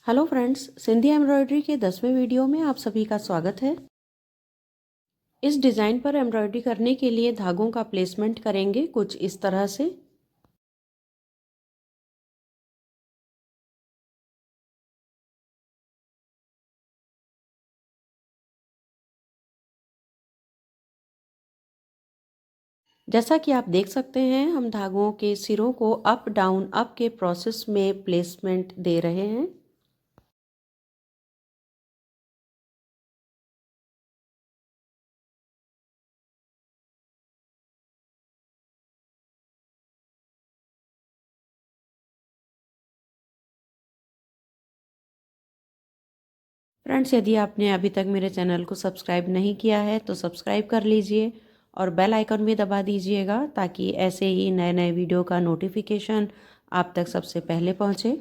Hello friends, Sindhi embroidery के 10वें video में आप सभी का स्वागत है। इस डिज़ाइन पर एम्ब्रॉयडरी करने के लिए धागों का प्लेसमेंट करेंगे कुछ इस तरह से। जैसा कि आप देख सकते हैं, हम धागों के सिरों को अप डाउन अप के प्रोसेस में प्लेसमेंट दे रहे हैं। फ्रेंड्स, यदि आपने अभी तक मेरे चैनल को सब्सक्राइब नहीं किया है तो सब्सक्राइब कर लीजिए और बेल आइकन भी दबा दीजिएगा ताकि ऐसे ही नए नए वीडियो का नोटिफिकेशन आप तक सबसे पहले पहुँचे।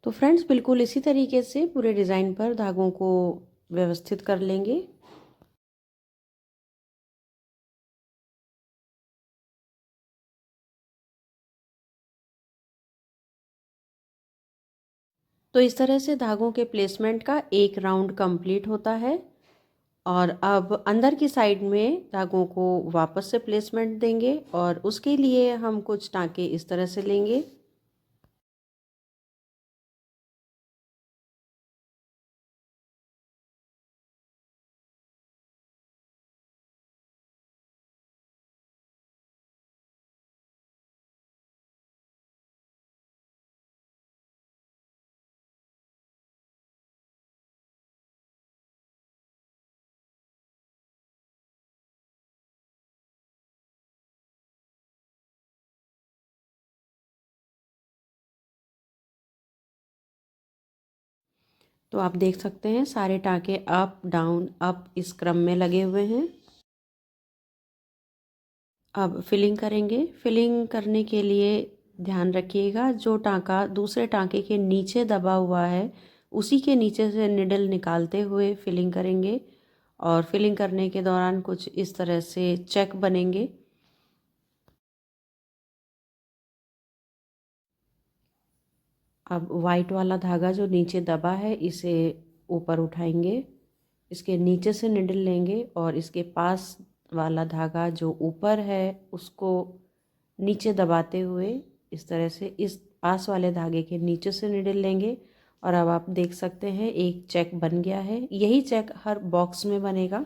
तो फ्रेंड्स, बिल्कुल इसी तरीके से पूरे डिज़ाइन पर धागों को व्यवस्थित कर लेंगे। तो इस तरह से धागों के प्लेसमेंट का एक राउंड कंप्लीट होता है और अब अंदर की साइड में धागों को वापस से प्लेसमेंट देंगे और उसके लिए हम कुछ टाँके इस तरह से लेंगे। तो आप देख सकते हैं सारे टाँके अप डाउन अप इस क्रम में लगे हुए हैं। अब फिलिंग करेंगे। फिलिंग करने के लिए ध्यान रखिएगा, जो टाँका दूसरे टाँके के नीचे दबा हुआ है उसी के नीचे से निडल निकालते हुए फिलिंग करेंगे और फिलिंग करने के दौरान कुछ इस तरह से चेक बनेंगे। अब वाइट वाला धागा जो नीचे दबा है इसे ऊपर उठाएंगे, इसके नीचे से निडल लेंगे और इसके पास वाला धागा जो ऊपर है उसको नीचे दबाते हुए इस तरह से इस पास वाले धागे के नीचे से निडल लेंगे और अब आप देख सकते हैं एक चेक बन गया है। यही चेक हर बॉक्स में बनेगा।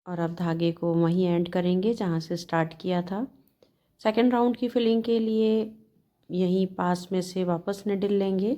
और अब धागे को वहीं एंड करेंगे जहाँ से स्टार्ट किया था। सेकंड राउंड की फिलिंग के लिए यहीं पास में से वापस निडल लेंगे।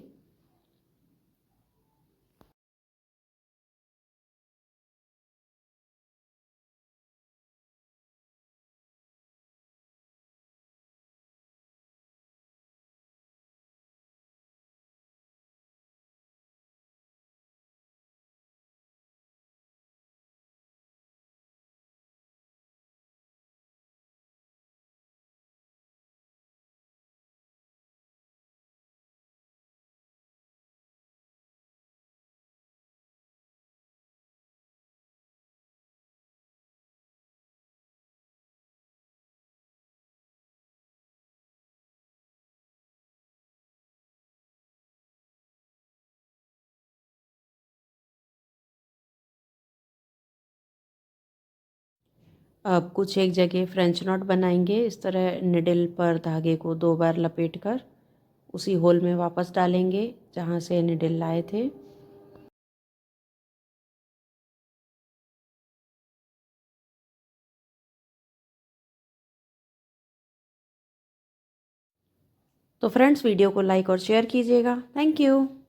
अब कुछ एक जगह फ्रेंच नॉट बनाएंगे। इस तरह निडल पर धागे को 2 बार लपेटकर उसी होल में वापस डालेंगे जहाँ से निडल लाए थे। तो फ्रेंड्स, वीडियो को लाइक और शेयर कीजिएगा। Thank you.